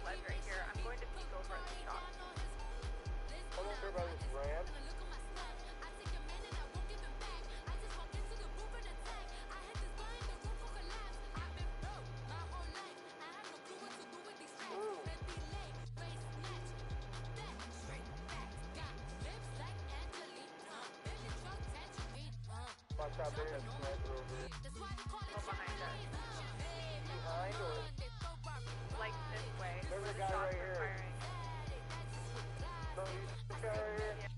ledge right here. I'm going to peek over at the shop. Hold on, by this ramp. Watch out there, sniper over here. Or behind us. Behind or? Like this way. There's where a the guy shots right are here. firing. No, you see this guy right here? Yeah.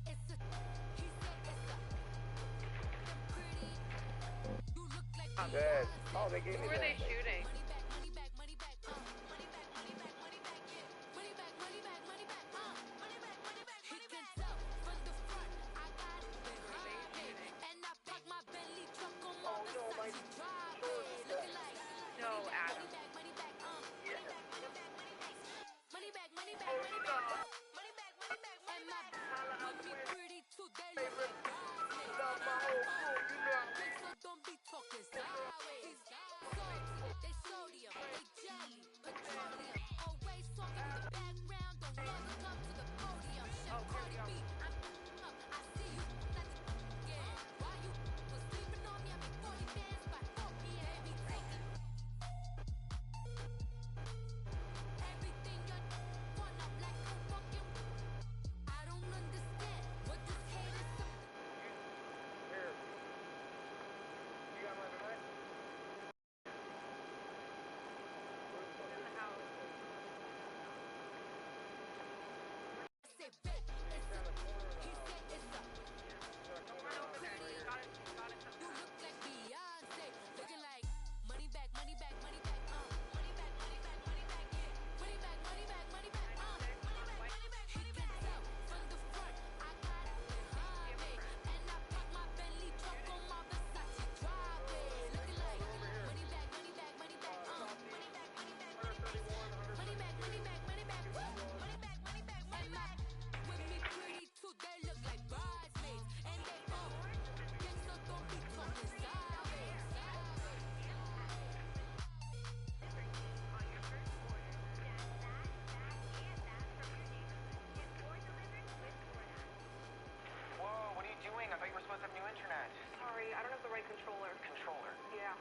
Dead. Oh, they gave Who me were that. they shooting? Oh no, my shorts. No, Adam. Yes. Oh, stop. Favorite. Love my whole crew, you know. Oh, here we go. Here. You got my back? In the house. Don't run over there. You got it. You got it. Whoa, what are you doing? I thought you were supposed to have new internet. Sorry, I don't have the right controller. Controller. Yeah.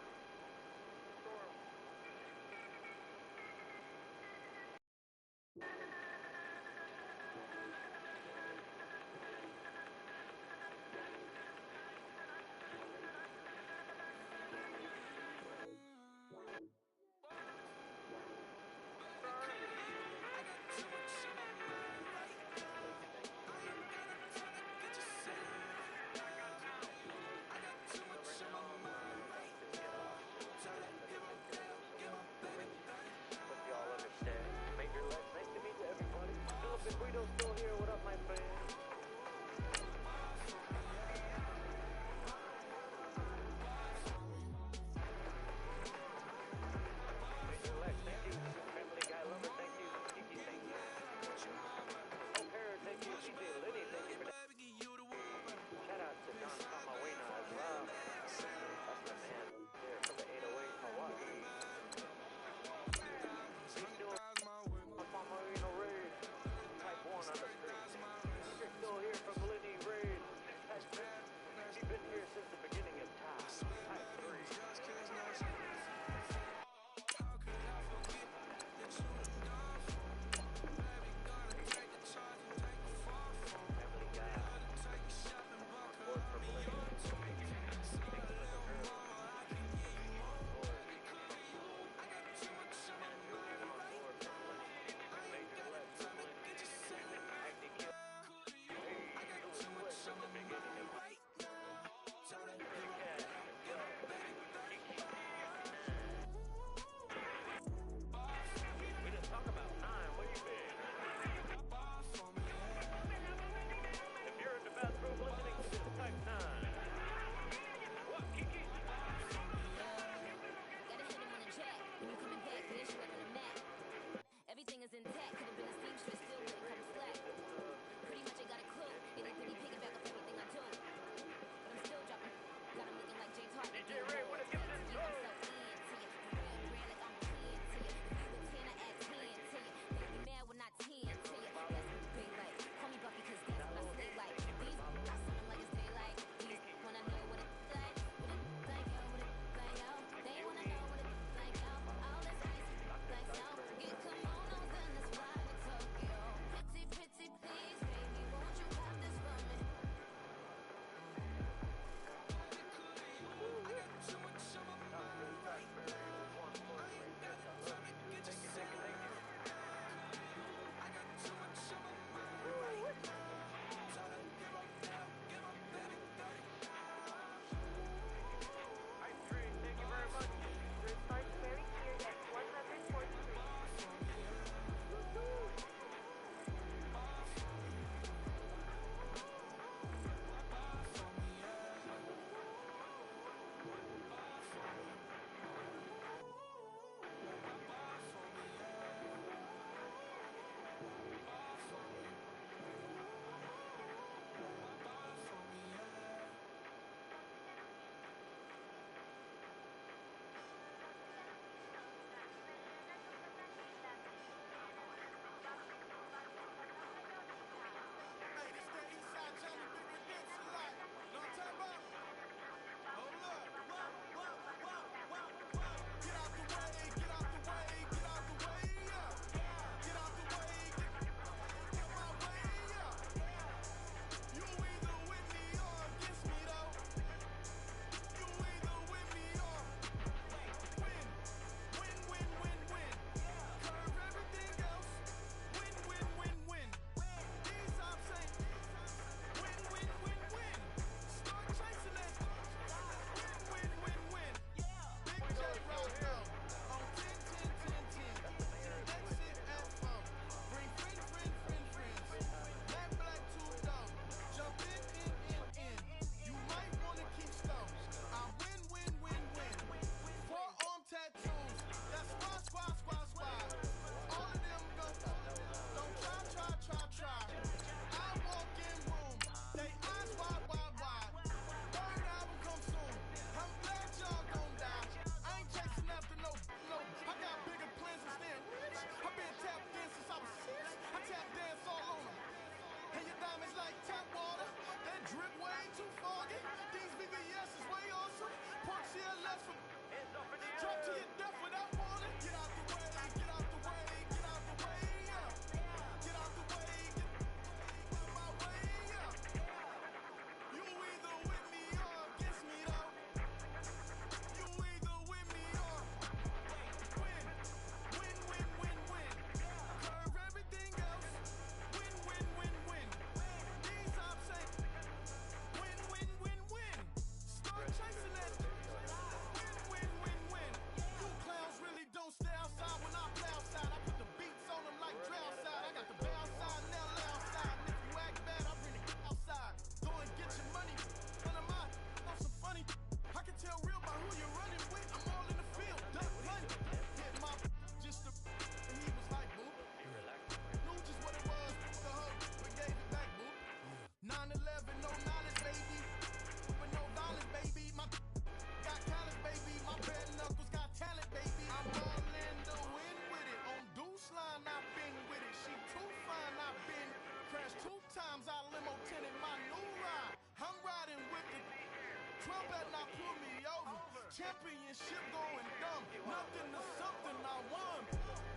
Y'all better not pull me over. Championship going dumb. Nothing to something I won.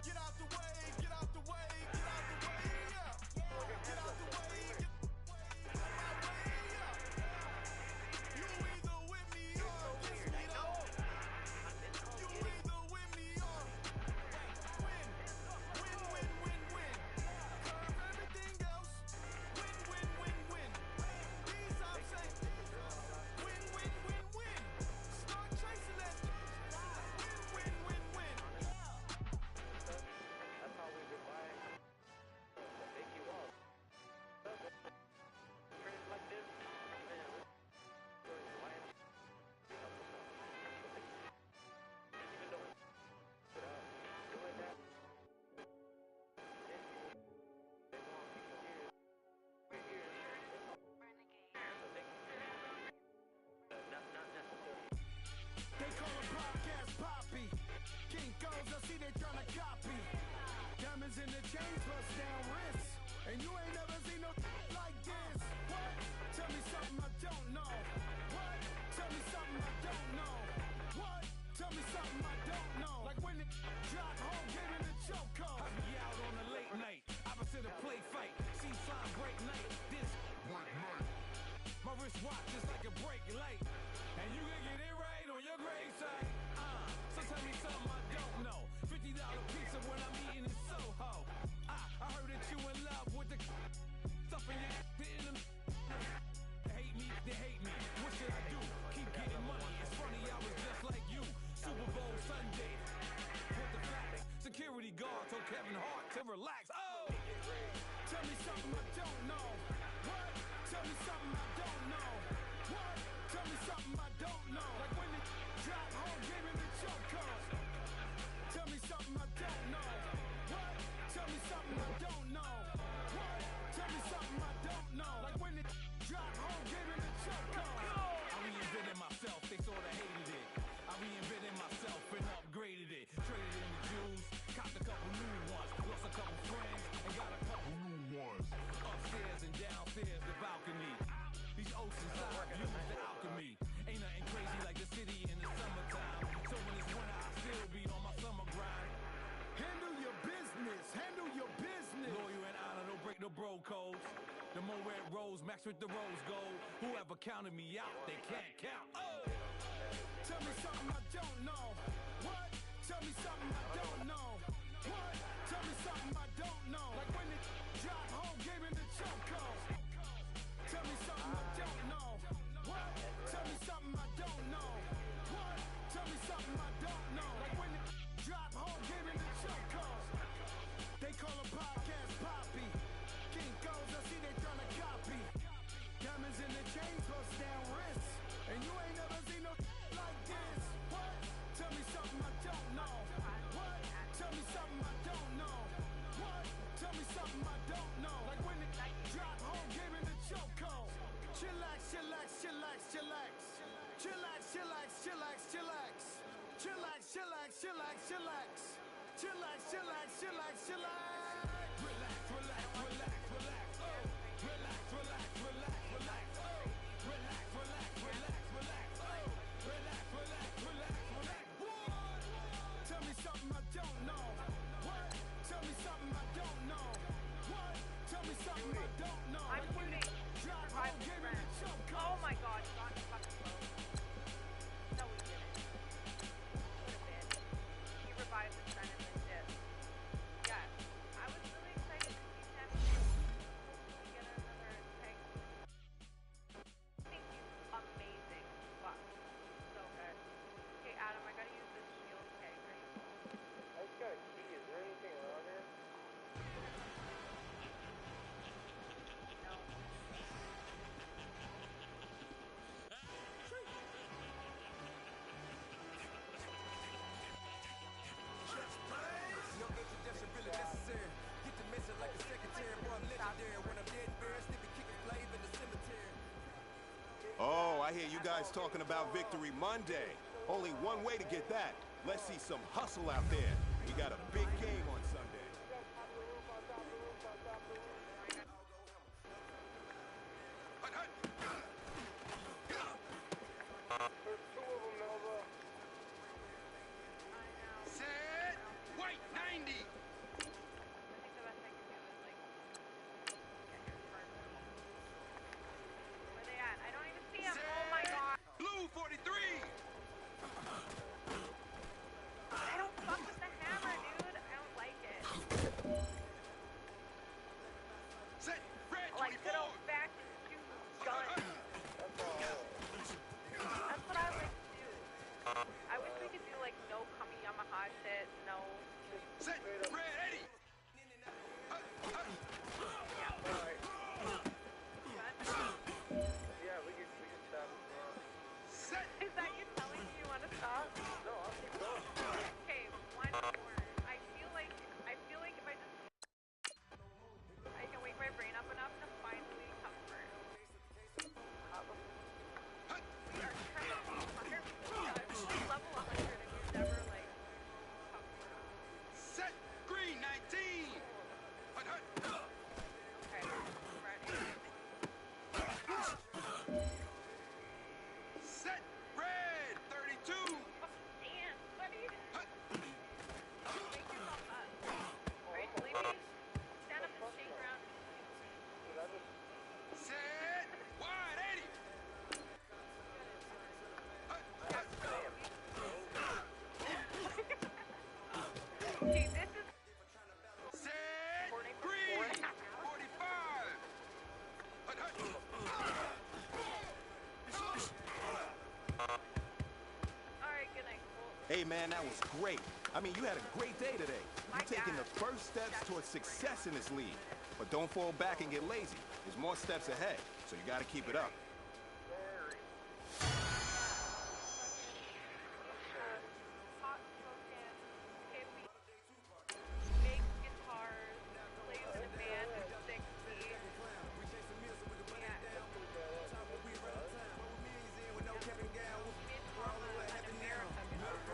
Get out the way, get out the way, get out the way, yeah. Get out the way, get out my way, yeah. You either with me or against me, though. You either with me or win. Win, win, win, win. Curve everything else. Win, win, win, win. These I'm saying. Win, win, win, win. Start chasing that. Win, win, win, win. That's how we get by. Take you off. Trains like this, man. Why am even though doing that, they want people here. We're here. So they not necessarily. They call a podcast Poppy. King goes, I see they tryna copy. Diamonds in the chains, bust down wrists. And you ain't never seen no like this. What? Tell me something I don't know. What? Tell me something I don't know. What? Tell me something I don't know. Like when it dropped home, get in the chokehold. I be out on a late night, opposite a play fight. See flying break night. This break night. My wrist watch is like a break light. And you can get it right on your gravesite. So tell me something I don't know. $50 pizza when I'm eating in Soho. I heard that you in love with the stuff in your in them. They hate me. What should I do? Keep getting money. It's funny, I was just like you. Super Bowl Sunday. With the facts. Security guard told Kevin Hart to relax. Oh! Tell me something I don't know. What? Tell me something I don't know. What? Tell me something I don't know. Like when it dropped home, gave me the chokehold. Tell me something I don't know. What? Tell me something I don't know. What? Tell me something I don't know. Like when it dropped home, gave me the chokehold. I reinvented myself, they sorta hated it. I reinvented myself and upgraded it. Traded in the Jews, copped a couple new ones. Lost a couple friends and got a couple new ones. Upstairs and downstairs, the balcony. These oceanside views, the alchemy. Ain't nothing crazy like the city in the summertime. So when it's winter, I still be on my summer grind. Handle your business, handle your business. Loyal and honor, don't break no bro codes. The more red rose, max with the rose gold. Whoever counted me out, they can't count. Oh! Tell me something I don't know. What? Tell me something I don't know. What? Tell me something I don't know. Like when it dropped home, gave me the chokehold. Tell me something I don't know. What? Tell me something I don't know. What? Tell me something I don't know. Like when it dropped home, gave me the chokehold. They call a podcast Poppy. King goes, I see they tryna copy. Diamonds in the chains, bust down wrists. And you ain't never seen no like this. What? Tell me something I don't know. What? Tell me something I don't know. What? Tell me something I don't know. Like when it dropped home, gave me the chokehold. Chillax, chillax, chillax, chillax. Chillax, chillax, chillax, chillax. Chillax, chillax, chillax, chillax. Chillax, chillax, chillax, chillax. Relax, relax, relax, relax. Oh. Relax, relax, relax, relax. Oh. Relax, relax, relax, relax. Oh. Relax, relax, relax, relax. What? Tell me something I don't know. What? Tell me something I don't know. What? Tell me something I don't know. I'm Like when shooting. it dropped Revive home, his gave me friend. the chokehold. Oh my god, you got fucking close. No, we didn't. Would have been. He revived his friend and then did. Yes. I was really excited to see him. We get another tag. Thank you. Amazing. Fuck. So good. Okay, Adam, I gotta use this shield tag. Are you I just got a key. Is there anything around here? no? No introduction really necessary. Get the message like a secretary. Boy, I'm legendary. When I'm dead and buried, still be kicking flames in the cemetery. Oh, I hear you guys talking about Victory Monday. Only one way to get that. Let's see some hustle out there. We got a big game on Sunday. like no Kami Yamaha shit, no. Set, red, Eddie. Alright. Yeah, we can stop as well. Set. Is that you telling me you want to stop? No, I'll keep going. Okay, one more. I feel like if I just I can wake my brain up enough to finally come first. We are trying to be 100. Like level 100 and we've never like come first. Set, green, 19. Okay, ready. Set, red, 32. Dance, buddy. Make yourself up. Are you sleepy? Stand up and shake around. Dude, I just... Set, wide, 80. Okay, this is Set, recording for green, 4.5 hours. 45. Alright, good night. Well, Hey man, that was great. I mean, you had a great day today. My You're taking the dad- first steps towards success in this league. But don't fall back and get lazy. There's more steps ahead, so you gotta keep it up. hot spoken. Okay, we make guitars, plays in a band at 60. Yeah. We need to form an America guitar.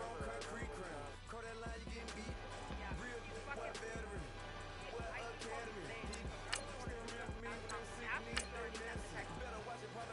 Yeah. He's fucking I think all he's saying is, Ask him to go to the text.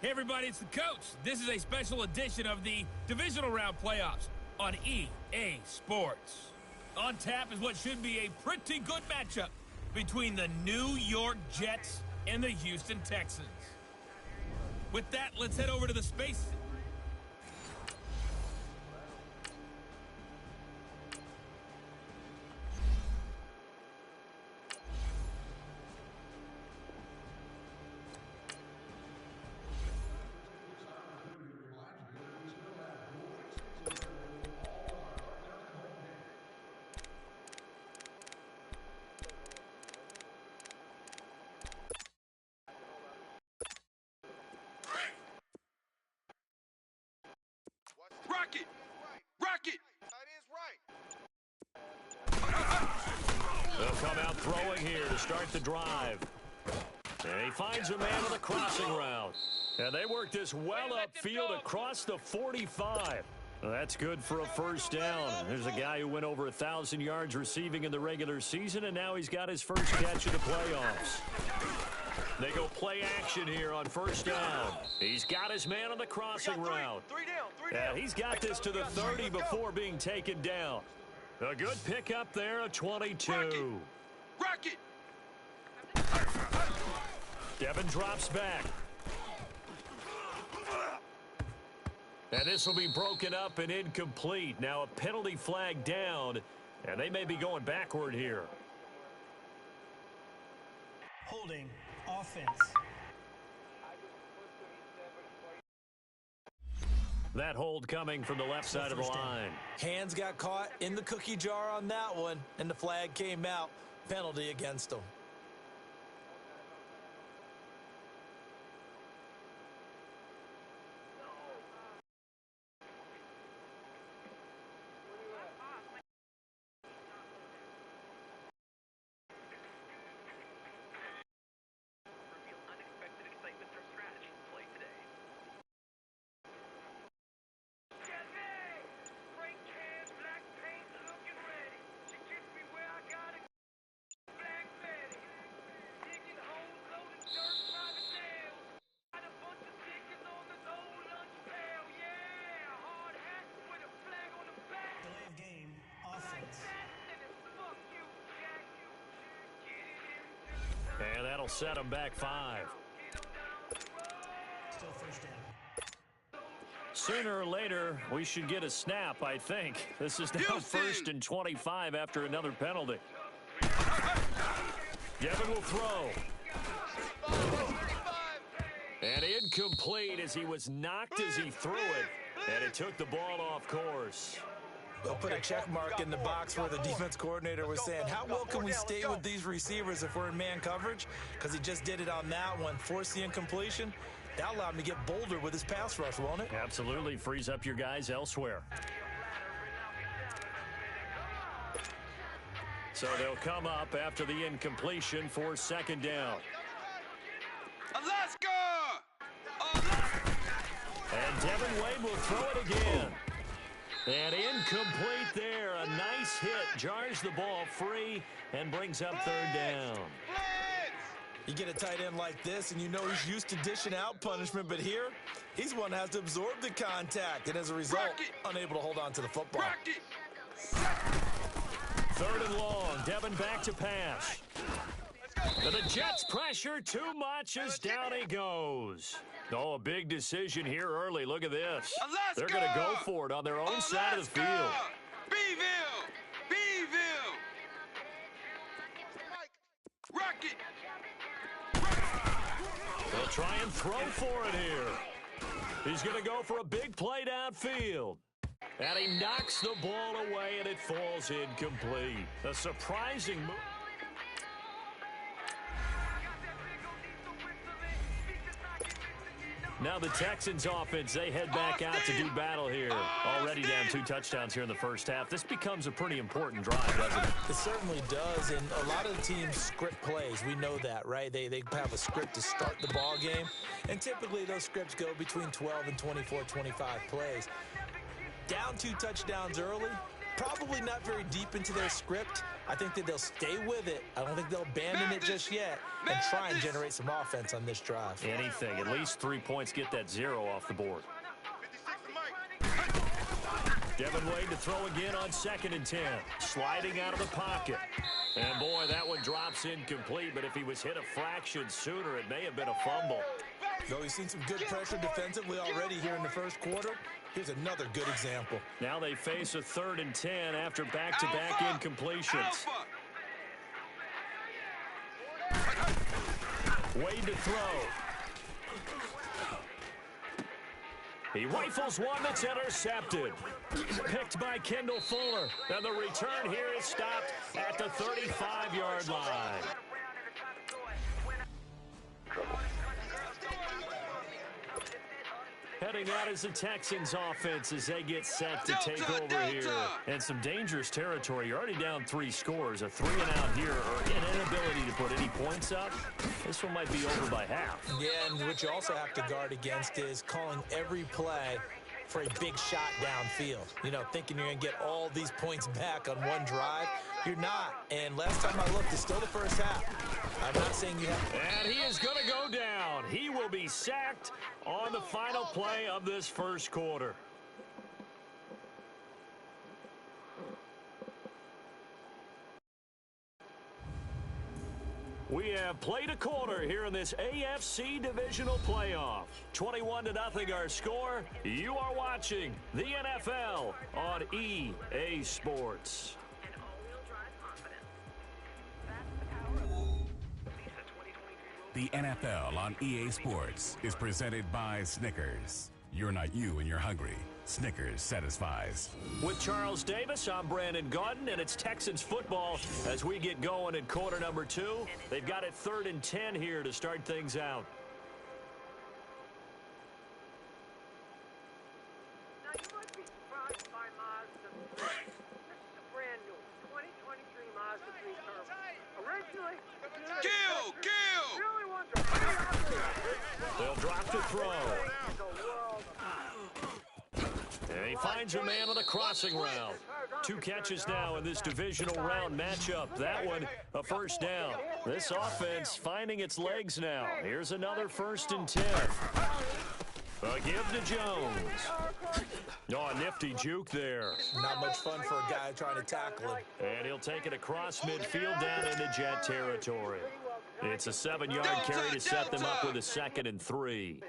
Hey everybody, it's the coach. This is a special edition of the divisional round playoffs on EA Sports. On tap is what should be a pretty good matchup between the New York Jets and the Houston Texans. With that, let's head over to the space. Rocket! Rocket! They'll come out throwing here to start the drive. And he finds a man on the crossing route. And they work this well upfield across the 45. That's good for a first down. There's a guy who went over 1,000 yards receiving in the regular season, and now he's got his first catch in the playoffs. They go play action here on first down. He's got his man on the crossing route. Yeah, he's got this to the 30 before being taken down. A good pickup there, a 22. Rocket! Devin drops back. And this will be broken up and incomplete. Now a penalty flag down, and they may be going backward here. Holding offense. That hold coming from the left side of the line. Hands got caught in the cookie jar on that one, and the flag came out. Penalty against them. And that'll set them back 5. Still first down. Sooner or later, we should get a snap, I think. This is now first and 25 after another penalty. Devin will throw. And incomplete as he was knocked as he threw it. And it took the ball off course. They'll put a check mark in the box where the defense coordinator was saying, how well can we stay with these receivers if we're in man coverage? Because he just did it on that one. Force the incompletion. That allowed him to get bolder with his pass rush, won't it? Absolutely. Frees up your guys elsewhere. So they'll come up after the incompletion for second down. Alaska! And Devin Wade will throw it again. And incomplete there. A nice hit. Jars the ball free and brings up third down. You get a tight end like this, and you know he's used to dishing out punishment, but here, he's one that has to absorb the contact, and as a result, unable to hold on to the football. Third and long. Devin back to pass. And the Jets pressure too much as down he goes. Oh, a big decision here early. Look at this. Alaska! They're going to go for it on their own side of the field. Beeville! Beeville! Rocket! They'll try and throw for it here. He's going to go for a big play downfield. And he knocks the ball away, and it falls incomplete. A surprising move. Now the Texans offense, they head back out to do battle here. Already down 2 touchdowns here in the first half. This becomes a pretty important drive, doesn't it? It certainly does, and a lot of the teams script plays. We know that, right? They have a script to start the ball game, and typically those scripts go between 12 and 24, 25 plays. Down 2 touchdowns early, probably not very deep into their script. I think that they'll stay with it. I don't think they'll abandon it just yet and try and generate some offense on this drive. Anything. At least 3 points. Get that 0 off the board. Devin Wade to throw again on 2nd and 10. Sliding out of the pocket. And, boy, that one drops incomplete. But if he was hit a fraction sooner, it may have been a fumble. Though he's seen some good pressure defensively already here in the first quarter, here's another good example. Now they face a 3rd and 10 after back-to-back incompletions. Wade to throw. He rifles one that's intercepted. Picked by Kendall Fuller. And the return here is stopped at the 35-yard line. Heading out is the Texans offense as they get set to take over here. And some dangerous territory. You're already down 3 scores. A 3 and out here, or an inability to put any points up. This one might be over by half. Yeah, and what you also have to guard against is calling every play for a big shot downfield. You know, thinking you're going to get all these points back on one drive. You're not. And last time I looked, it's still the first half. I'm not saying you have. And he is going to go down. He will be sacked on the final play of this first quarter. We have played a quarter here in this AFC divisional playoff. 21-0 our score. You are watching the NFL on EA Sports. The NFL on EA Sports is presented by Snickers. You're not you when you're hungry. Snickers satisfies. With Charles Davis, I'm Brandon Gaudin, and it's Texans football as we get going in quarter number 2. They've got it 3rd and 10 here to start things out. Now, you might be surprised by Mazda 3. This is a brand new 2023 Mazda 3 Turbo. Originally, really wants to They'll drop to throw. And he finds a man on the crossing route. 2 catches now in this divisional round matchup. That one, a first down. This offense finding its legs now. Here's another 1st and 10. A give to Jones. Oh, a nifty juke there. Not much fun for a guy trying to tackle him. And he'll take it across midfield down into Jet territory. It's a 7-yard carry to set them up with a 2nd and 3.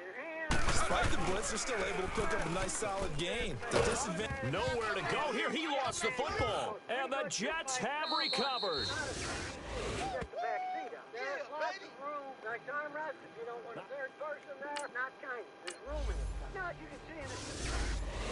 Despite the blitz, they're still able to pick up a nice solid gain. The disadvantage. Nowhere to go here. He lost the football. And the Jets have recovered. There's lots of room. Like Tom Russ, if you don't want a third person there, not kind. There's room in it. Now, you can see in this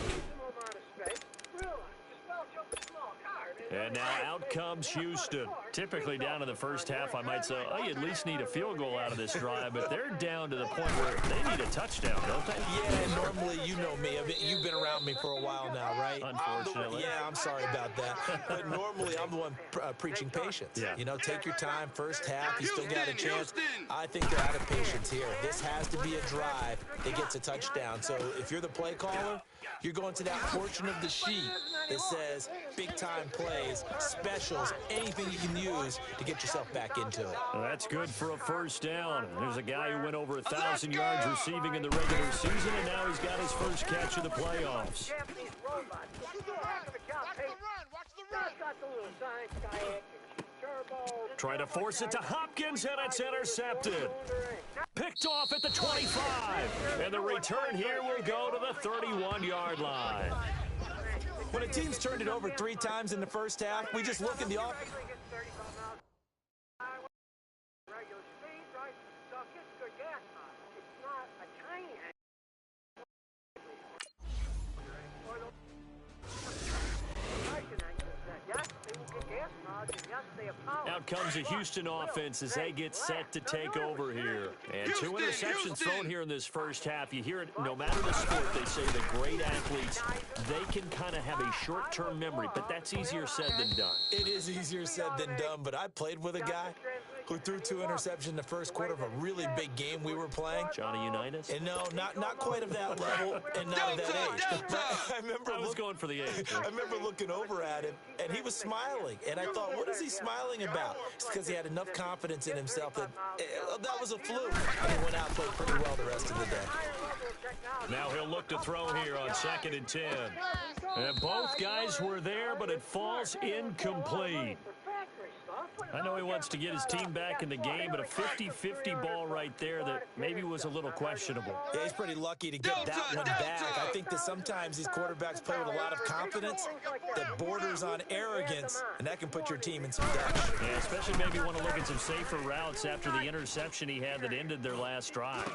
reasonable amount of space. Realize, just belch up a small car. And now out comes Houston. Typically down in the first half, I might say, oh, you at least need a field goal out of this drive, but they're down to the point where they need a touchdown, don't they? Yeah, and normally, you know me. You've been around me for a while now, right? Unfortunately. Yeah, I'm sorry about that. But normally, I'm the one preaching patience. Yeah. You know, take your time. First half, you still got a chance. I think they're out of patience here. This has to be a drive that gets a touchdown. So if you're the play caller, you're going to that portion of the sheet that says big-time plays, specials, anything you can use to get yourself back into it. Well, that's good for a first down. There's a guy who went over 1,000 yards receiving in the regular season, and now he's got his first catch of the playoffs. Try to force it to Hopkins, and it's intercepted. Picked off at the 25. And the return here will go to the 31-yard line. When a team's turned it over 3 times in the first half, we just look at the offense. Out comes the Houston offense as they get set to take over here. And 2 interceptions thrown here in this first half. You hear it, no matter the sport, they say the great athletes, they can kind of have a short-term memory, but that's easier said than done. It is easier said than done, but I played with a guy who threw 2 interceptions in the first quarter of a really big game we were playing. Johnny Unitas? And no, not quite of that level and not of that age. But I was going for the age. I remember looking over at him, and he was smiling. And I thought, what is he smiling about? It's because he had enough confidence in himself that that was a fluke. And he went out and played pretty well the rest of the day. Now he'll look to throw here on 2nd and 10. And both guys were there, but it falls incomplete. I know he wants to get his team back in the game, but a 50-50 ball right there that maybe was a little questionable. Yeah, he's pretty lucky to get that one back. I think that sometimes these quarterbacks play with a lot of confidence that borders on arrogance, and that can put your team in some doubt. Yeah, especially maybe want to look at some safer routes after the interception he had that ended their last drive.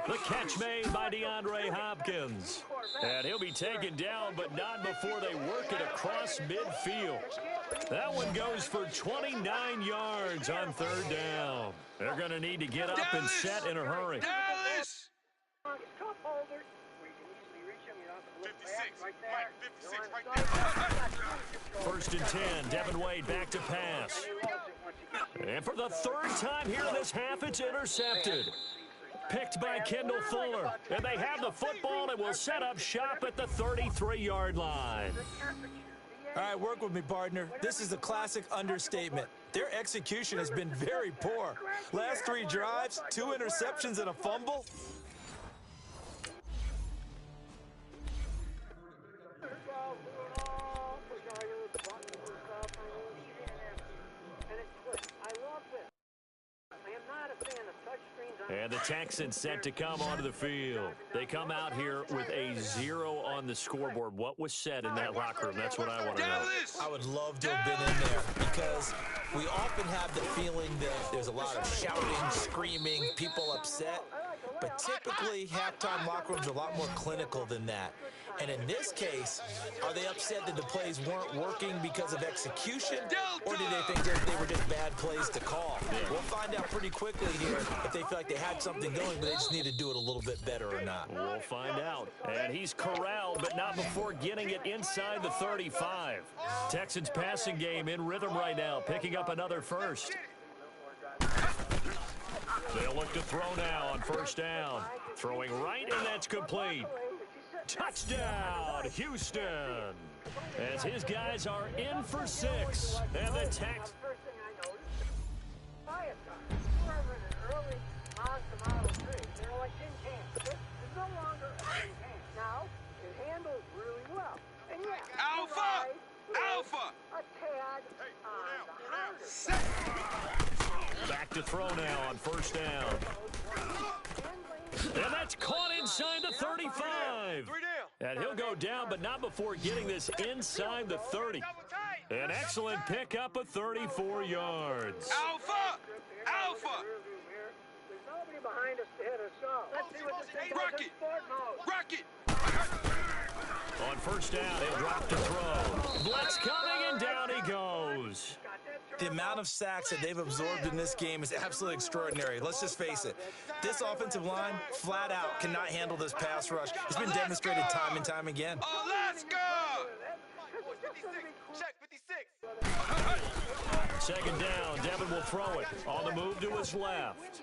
The catch made by DeAndre Hopkins. And he'll be taken down, but not before they work it across midfield. That one goes for 29 yards on 3rd down. They're going to need to get up and set in a hurry. Dallas! 56 right there. 1st and 10, Devin Wade back to pass. And for the 3rd time here in this half, it's intercepted. Picked by Kendall Fuller. And they have the football and will set up shop at the 33-yard line. All right, work with me, partner. This is a classic understatement. Their execution has been very poor. Last 3 drives, 2 interceptions and a fumble. And the Texans set to come onto the field. They come out here with a 0 on the scoreboard. What was said in that locker room? That's what I want to know. I would love to have been in there because we often have the feeling that there's a lot of shouting, screaming, people upset. But typically, halftime locker rooms are a lot more clinical than that. And in this case, are they upset that the plays weren't working because of execution? Or do they think that they were just bad plays to call? We'll find out pretty quickly here if they feel like they had something going, but they just need to do it a little bit better or not. We'll find out. And he's corralled, but not before getting it inside the 35. Texans passing game in rhythm right now, picking up another first. They'll look to throw now on 1st down. Throwing right, and that's complete. Touchdown, Houston. As his guys are in for 6. And the Texans. Alpha! Alpha! Back to throw now on 1st down. And that's caught inside the 35. And he'll go down, but not before getting this inside the 30. An excellent pickup of 34 yards. Alpha! Alpha! There's nobody behind us to hit us off. Let's see what this thing does in sport mode. Rocket! On 1st down, he'll drop to throw. Blitz coming, and down he goes. The amount of sacks that they've absorbed in this game is absolutely extraordinary. Let's just face it. This offensive line, flat out, cannot handle this pass rush. It's been demonstrated time and time again. Alaska! Check 56. 2nd down, Devin will throw it. On the move to his left.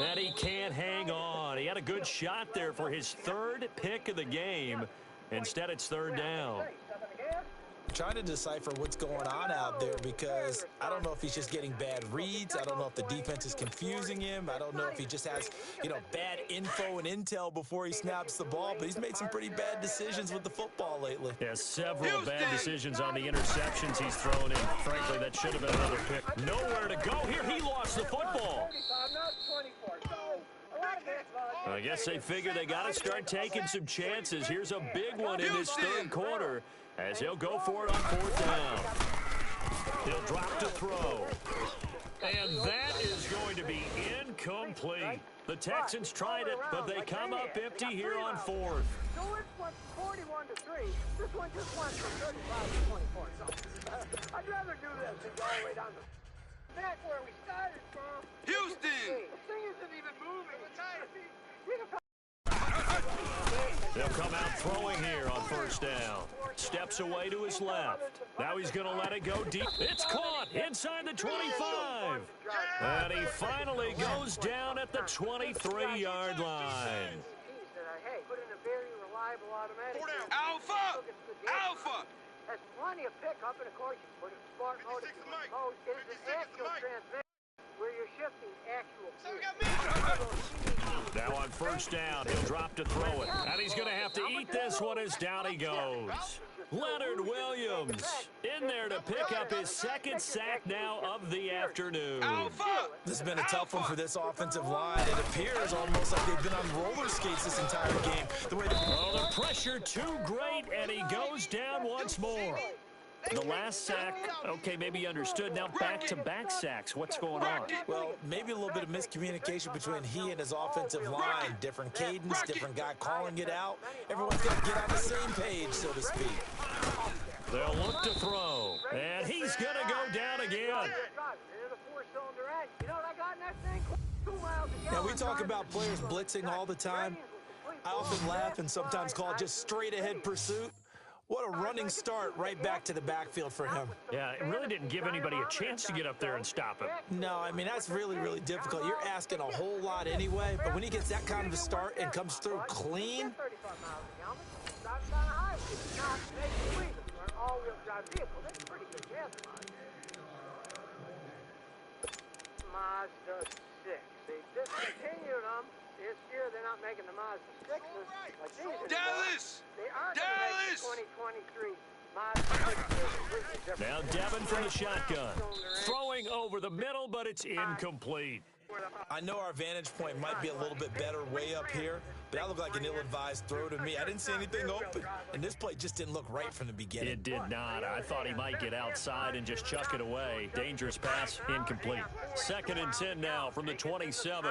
And he can't hang on. He had a good shot there for his 3rd pick of the game. Instead, it's 3rd down. Trying to decipher what's going on out there because I don't know if he's just getting bad reads. I don't know if the defense is confusing him. I don't know if he just has, bad info and intel before he snaps the ball. But he's made some pretty bad decisions with the football lately. Yeah, several bad decisions on the interceptions he's thrown in. Frankly, that should have been another pick. Nowhere to go here. He lost the football. I guess they figure they got to start taking some chances. Here's a big one in this 3rd quarter as he'll go for it on 4th down. He'll drop to throw. And that is going to be incomplete. The Texans tried it, but they come up empty here on 4th. So it went 41-3. This one just went from 35 to 24. So I'd rather do this than go all the way down to back where we started from. Houston! This thing isn't even moving. They'll come out throwing here on 1st down. Steps away to his left. Now he's going to let it go deep. It's caught inside the 25. And he finally goes down at the 23-yard line. Hey, put in a very reliable automatic. Alpha! Alpha! Has plenty of pickup, and of course, you put it in smart mode. It is an actual transmission where you're shifting actual gears. Now on first down, he'll drop to throw it. And he's going to have to eat this one as down he goes. Leonard Williams in there to pick up his second sack now of the afternoon. This has been a tough one for this offensive line. It appears almost like they've been on roller skates this entire game. The pressure too great, and he goes down once more. The last sack, okay, maybe you understood. Now back-to-back sacks. What's going on? Well, maybe a little bit of miscommunication between he and his offensive line. Different cadence, different guy calling it out. Everyone's got to get on the same page, so to speak. They'll look to throw, and he's going to go down again. Now, we talk about players blitzing all the time. I often laugh and sometimes call it just straight-ahead pursuit. What a running start right back to the backfield for him. Yeah, it really didn't give anybody a chance to get up there and stop him. No, I mean, that's really, really difficult. You're asking a whole lot anyway, but when he gets that kind of a start and comes through clean. Mazda 6. They discontinued them. This year, they're not making the Mazda 6s like these anymore. Dallas! They are going to make the 2023 Mazda 6s. Now Devin from the shotgun. Throwing over the middle, but it's incomplete. I know our vantage point might be a little bit better way up here, but that looked like an ill-advised throw to me. I didn't see anything open, and this play just didn't look right from the beginning. It did not. I thought he might get outside and just chuck it away. Dangerous pass, incomplete. 2nd and 10 now from the 27.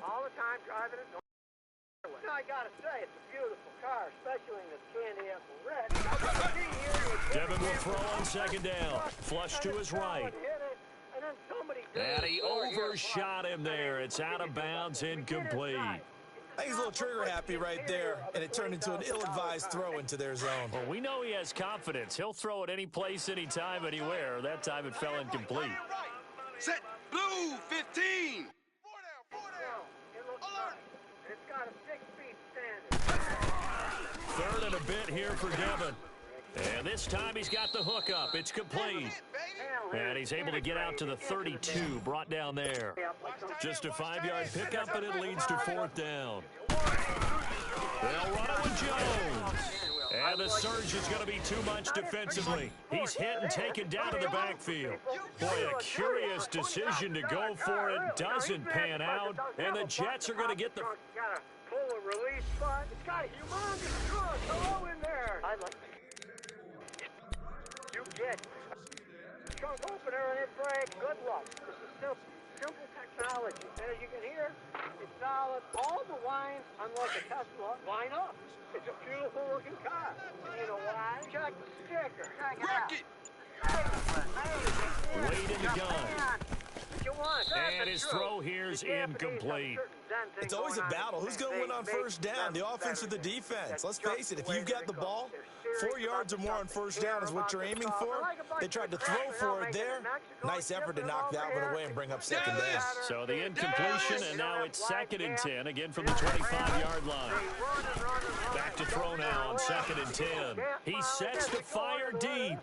All the time driving it. I gotta say, it's a beautiful car, especially in this candy apple red. Devin will throw on 2nd down. Flush to his right. And he overshot him there. It's out of bounds, incomplete. I think he's a little trigger happy right there, and it turned into an ill-advised throw into their zone. Well, we know he has confidence. He'll throw it any place, anytime, anywhere. That time it fell incomplete. Set blue 15. It's got a 6-speed standard. 3rd and a bit here for Devin. And this time he's got the hook up. It's complete. And he's able to get out to the 32, brought down there. Just a 5-yard pickup, and it leads to 4th down. They'll run it with Jones. And the surge is going to be too much defensively. He's hit and taken down to the backfield. Boy, a curious decision to go for it. Doesn't pan out. And the Jets are going to get the... Pull a release spot. It's got a humongous trunk. Hello in there. I like you get trunk opener and it breaks. Good luck. This is simple technology. And as you can hear, it's solid. All the lines, unlike a Tesla, line up. It's a beautiful looking car. You know why? Check the sticker. Check it out. Wade in the gun. And his throw here's incomplete. It's always a battle. Who's going to win on first down, the offense or the defense? Let's face it, if you've got the ball, 4 yards or more on first down is what you're aiming for. They tried to throw for it there. Nice effort to knock that one away and bring up 2nd down. So the incompletion, and now it's 2nd and 10, again from the 25-yard line. Back to throw now on 2nd and 10. He sets the fire deep.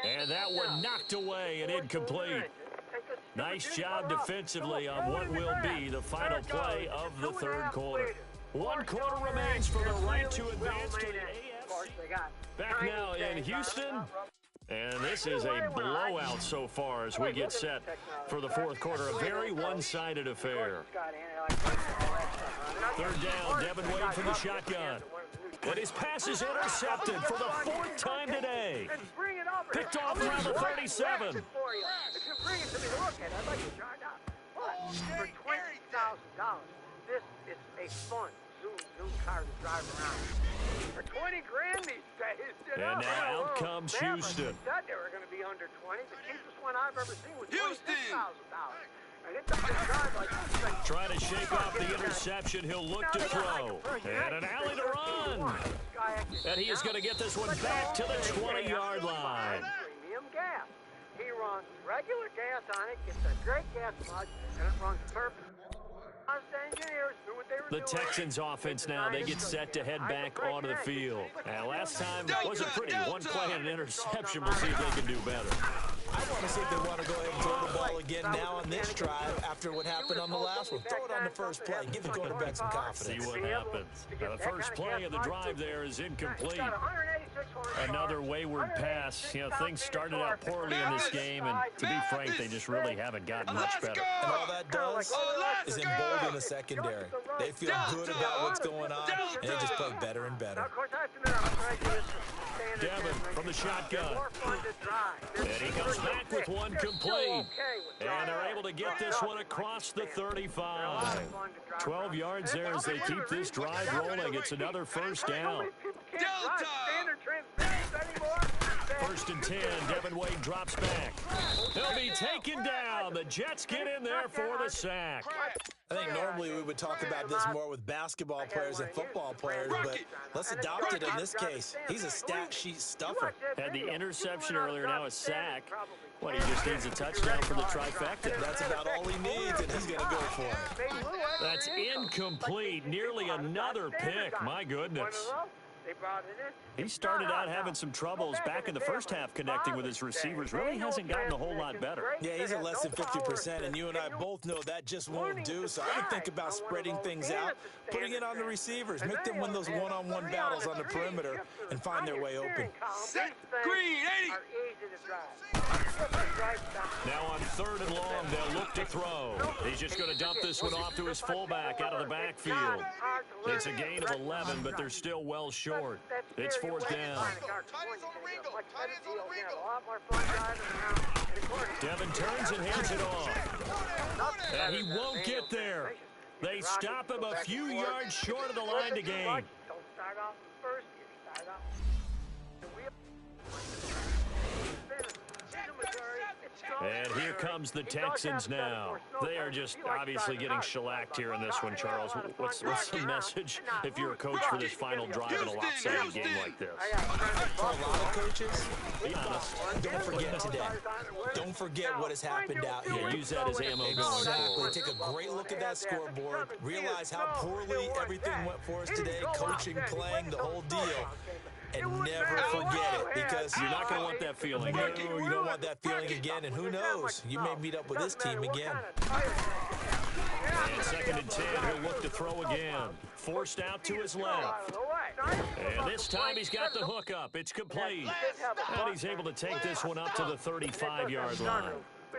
And that one knocked away and incomplete. Nice job defensively on what will be the final play of the 3rd quarter. 1 quarter remains for the right to advance to the AFC. Back now in Houston. And this is a blowout so far as we get set for the 4th quarter. A very one-sided affair. 3rd down, Devin Wade from the shotgun. And his pass is intercepted for the 4th time today. Picked off around the 37. If you bring it to me to look at, I'd like to try it out. But for $20,000, this is a fun zoom car to drive around. For 20 grand these days, and now out comes Houston. Said they were going to be under 20. The cheapest one I've ever seen was $26,000. Trying to shake off the interception. He'll look to throw. And an alley to run. And he is going to get this one back to the 20-yard line. Premium gas. He runs regular gas on it, gets a great gas mud, and it runs perfect. Engineers knew what they were The Texans offense now, they get set to head back onto the field. And last time wasn't pretty. One play and an interception. We'll see if they can do better. I want to see if they want to go ahead and throw the ball again now on this drive after what happened on the last one. Throw it on the first play. Give the quarterback some confidence. See what happens. Now, the first play of the drive there is incomplete. Another wayward pass. You know, things started out poorly in this game, and to be frank, they just really haven't gotten much better. And all that does is embolden the secondary. They feel good about what's going on, and they just play better and better. Devin from the shotgun. And he comes back with one complete. And they're able to get this one across the 35. 12 yards there as they keep this drive rolling. It's another first down. First and 10, Devin Wade drops back. He'll be taken down. The Jets get in there for the sack. I think normally we would talk about this more with basketball players and football players, but let's adopt it in this case. He's a stat sheet stuffer. Had the interception earlier, now a sack. What, he just needs a touchdown for the trifecta. That's about all he needs, and he's going to go for it. That's incomplete. Nearly another pick. My goodness. He started out having some troubles back in the first half connecting with his receivers. Really hasn't gotten a whole lot better. Yeah, he's at less than 50%, and you and I both know that just won't do. So I would think about spreading things out, putting it on the receivers, make them win those one-on-one battles on the perimeter, and find their way open. Set. Green, 80. Now on 3rd and long, they'll look to throw. He's just going to dump this one off to his fullback out of the backfield. It's a gain of 11, but they're still well short. It's 4th down. Devin turns and hands it off. And he won't get there. They stop him a few yards short of the line to gain. Don't start off first, you start off. And here comes the Texans now. They are just obviously getting shellacked here in this one, Charles. What's the message if you're a coach for this final drive in a lopsided game like this? For a lot of coaches, be honest, don't forget today. Don't forget what has happened out here. Yeah, use that as ammo going Exactly. forward. Take a great look at that scoreboard. Realize how poorly everything went for us today, coaching, playing, the whole deal. And never forget it, because You're not going to want that feeling. no, you don't want that feeling again, and who knows, you may meet up with this team again. And 2nd and 10, he'll look to throw again. Forced out to his left. And this time he's got the hook up. It's complete. And he's able to take this one up to the 35-yard line.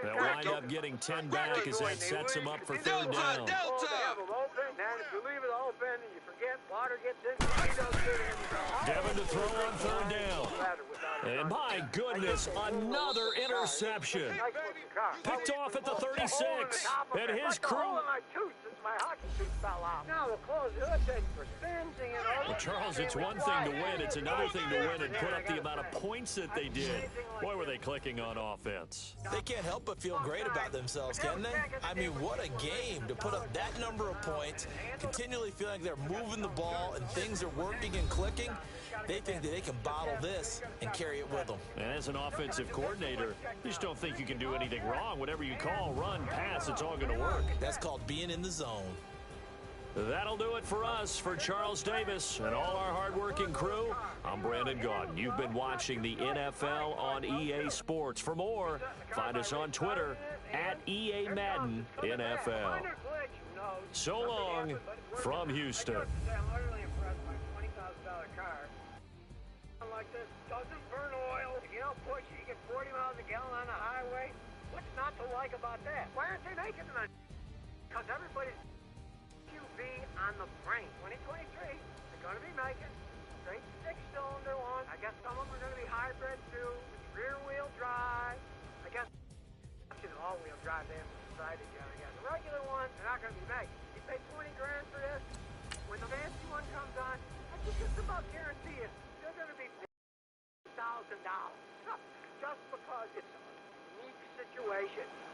They'll wind up getting 10 back as that sets him up for 3rd down. Devin to throw on 3rd down. And my goodness, another interception. Picked off at the 36. And his crew. Well, Charles, it's one thing to win. It's another thing to win and put up the amount of points that they did. Boy, were they clicking on offense. They can't help but feel great about themselves, can they? I mean, what a game to put up that number of points, continually feeling like they're moving the ball and things are working and clicking. They think that they can bottle this and carry it with them. And as an offensive coordinator, you just don't think you can do anything wrong. Whatever you call, run, pass, it's all going to work. That's called being in the zone. That'll do it for us. For Charles Davis and all our hardworking crew, I'm Brandon Gaudin. You've been watching the NFL on EA Sports. For more, find us on Twitter at EA Madden NFL. So long from Houston. Like this doesn't burn oil. If you don't push it, you get 40 miles a gallon on the highway. What's not to like about that? Why aren't they making them? Because everybody's QB on the brain. 2023, they're going to be making straight 6-cylinder ones. I guess some of them are going to be hybrid too, rear-wheel drive. I guess all-wheel drive they haven't decided yet. I guess the regular ones, they're not going to be making. You pay 20 grand for this. When the fancy one comes on, I can just about guarantee it. They're going to be $1,000 just because it's a unique situation.